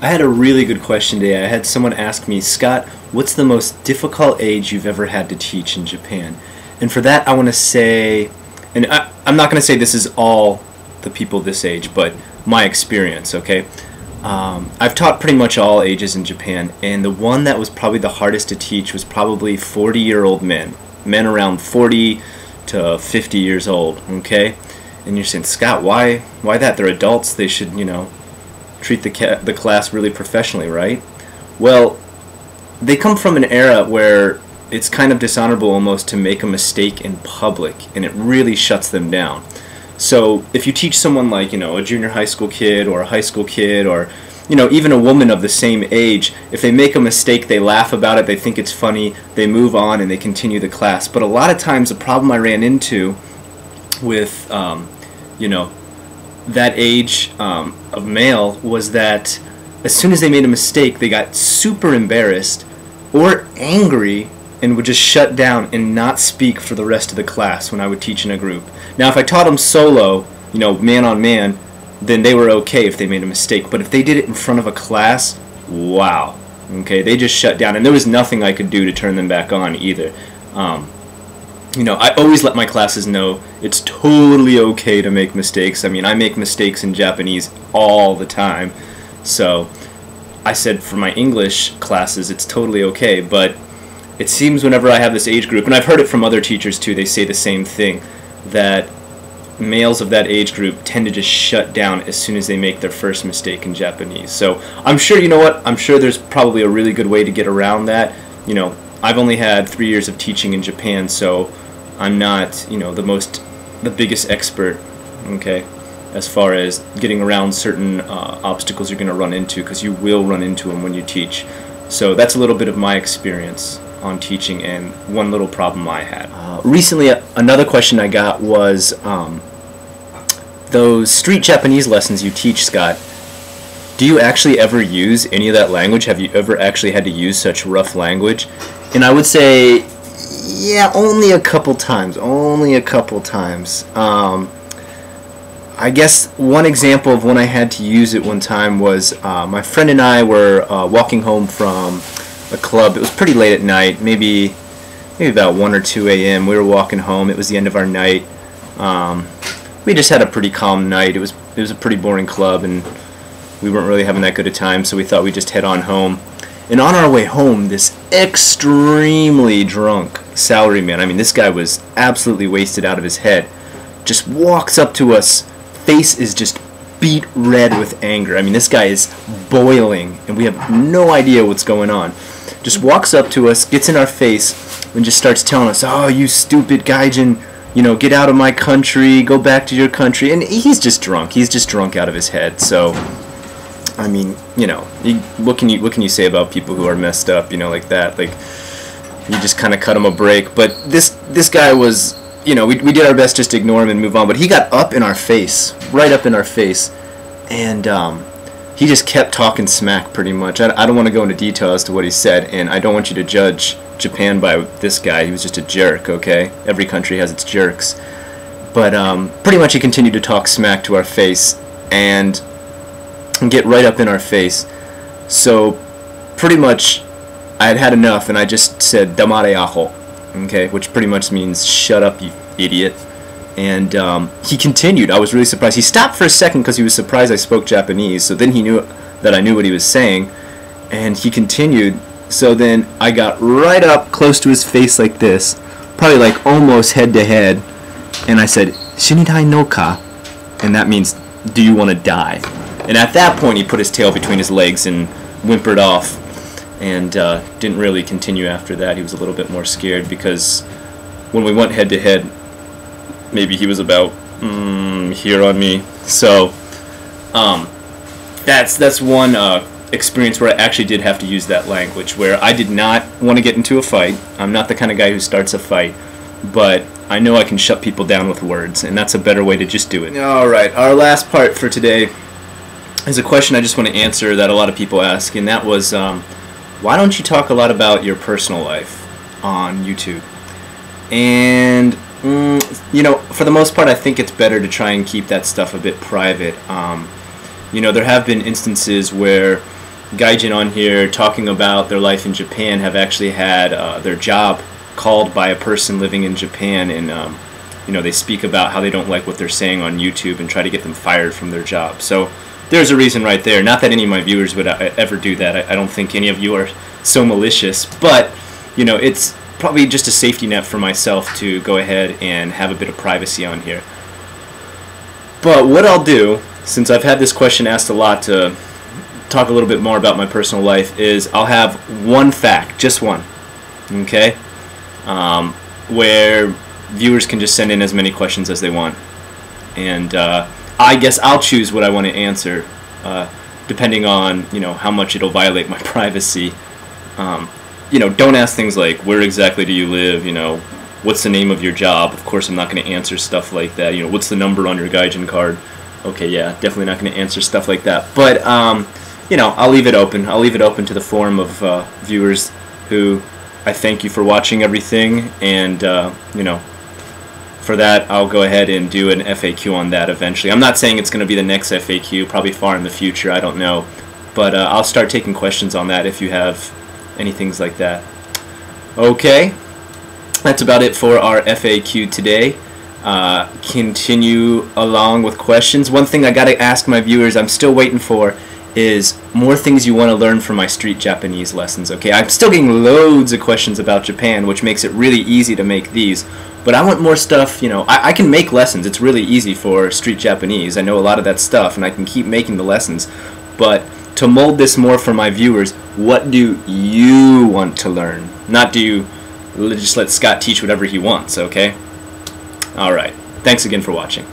I had a really good question today. I had someone ask me, Scott, what's the most difficult age you've ever had to teach in Japan? And for that, I want to say, and I'm not going to say this is all the people this age, but my experience, okay? I've taught pretty much all ages in Japan, and the one that was probably the hardest to teach was probably 40-year-old men around 40 to 50 years old, okay? And you're saying, Scott, why that? They're adults. They should, treat the class really professionally, right? Well, they come from an era where it's kind of dishonorable almost to make a mistake in public, and it really shuts them down. So if you teach someone like, a junior high school kid or a high school kid or, even a woman of the same age, if they make a mistake, they laugh about it, they think it's funny, they move on and they continue the class. But a lot of times the problem I ran into with, that age of male was that as soon as they made a mistake, they got super embarrassed or angry and would just shut down and not speak for the rest of the class when I would teach in a group. Now, if I taught them solo, man on man, then they were okay if they made a mistake. But if they did it in front of a class, wow. Okay, they just shut down, and there was nothing I could do to turn them back on either. I always let my classes know it's totally okay to make mistakes. I mean, I make mistakes in Japanese all the time. So I said for my English classes, it's totally okay. But it seems whenever I have this age group, and I've heard it from other teachers too, they say the same thing, that males of that age group tend to just shut down as soon as they make their first mistake in Japanese. So I'm sure, I'm sure there's probably a really good way to get around that. I've only had 3 years of teaching in Japan, so I'm not, the biggest expert, okay, as far as getting around certain obstacles you're going to run into, because you will run into them when you teach. So that's a little bit of my experience on teaching and one little problem I had. Recently, another question I got was, those street Japanese lessons you teach, Scott, do you actually ever use any of that language? Have you ever actually had to use such rough language? And I would say, yeah, only a couple times. I guess one example of when I had to use it one time was my friend and I were walking home from a club. It was pretty late at night, maybe about 1 or 2 a.m. We were walking home. It was the end of our night. We just had a pretty calm night. It was a pretty boring club, and we weren't really having that good a time, so we thought we'd just head on home. And on our way home, this extremely drunk salaryman, I mean, this guy was absolutely wasted out of his head, just walks up to us. Face is just beet red with anger. I mean, this guy is boiling, and we have no idea what's going on. Just walks up to us, gets in our face, and just starts telling us, "Oh, you stupid gaijin, get out of my country, go back to your country." And he's just drunk. He's just drunk out of his head. So, I mean, what can you say about people who are messed up, like that? Like, you just kind of cut him a break. But this guy was, we did our best just to ignore him and move on. But he got up in our face, right up in our face, and he just kept talking smack pretty much. I don't want to go into detail as to what he said, and I don't want you to judge Japan by this guy. He was just a jerk, okay? Every country has its jerks. But pretty much he continued to talk smack to our face and get right up in our face. So pretty much I had had enough, and I just said "damare aho," okay, which pretty much means "shut up, you idiot." And he continued. I was really surprised. He stopped for a second because he was surprised I spoke Japanese, so then he knew that I knew what he was saying, and he continued. So then I got right up close to his face like this, probably like almost head to head, and I said, "Shinitai no ka?" And that means, "Do you want to die?" And at that point he put his tail between his legs and whimpered off, and didn't really continue after that. He was a little bit more scared because when we went head to head, maybe he was about here on me. So that's one experience where I actually did have to use that language, where I did not want to get into a fight. I'm not the kind of guy who starts a fight, but I know I can shut people down with words, and that's a better way to just do it. Alright, our last part for today is a question I just want to answer that a lot of people ask, and that was, why don't you talk a lot about your personal life on YouTube? And for the most part, I think it's better to try and keep that stuff a bit private. There have been instances where, gaijin on here talking about their life in Japan have actually had their job called by a person living in Japan, and you know, they speak about how they don't like what they're saying on YouTube and try to get them fired from their job. So there's a reason right there. Not that any of my viewers would ever do that. I don't think any of you are so malicious, but you know, it's probably just a safety net for myself to go ahead and have a bit of privacy on here. But what I'll do, since I've had this question asked a lot, to talk a little bit more about my personal life, is I'll have one fact, just one, okay, where viewers can just send in as many questions as they want, and I guess I'll choose what I want to answer, depending on, you know, how much it'll violate my privacy. You know, don't ask things like, where exactly do you live, you know, what's the name of your job. Of course I'm not going to answer stuff like that. You know, what's the number on your gaijin card. Okay, yeah, definitely not going to answer stuff like that. But you know, I'll leave it open. I'll leave it open to the forum of viewers who I thank you for watching everything, and you know, for that I'll go ahead and do an FAQ on that eventually. I'm not saying it's going to be the next FAQ, probably far in the future, I don't know, but I'll start taking questions on that if you have any things like that. Okay, that's about it for our FAQ today. Continue along with questions. One thing I gotta ask my viewers, I'm still waiting for, is more things you want to learn from my street Japanese lessons. Okay, I'm still getting loads of questions about Japan, which makes it really easy to make these, but I want more stuff. You know, I can make lessons. It's really easy for street Japanese. I know a lot of that stuff, and I can keep making the lessons, but to mold this more for my viewers, what do you want to learn? Not do you just let Scott teach whatever he wants, okay? Alright, thanks again for watching.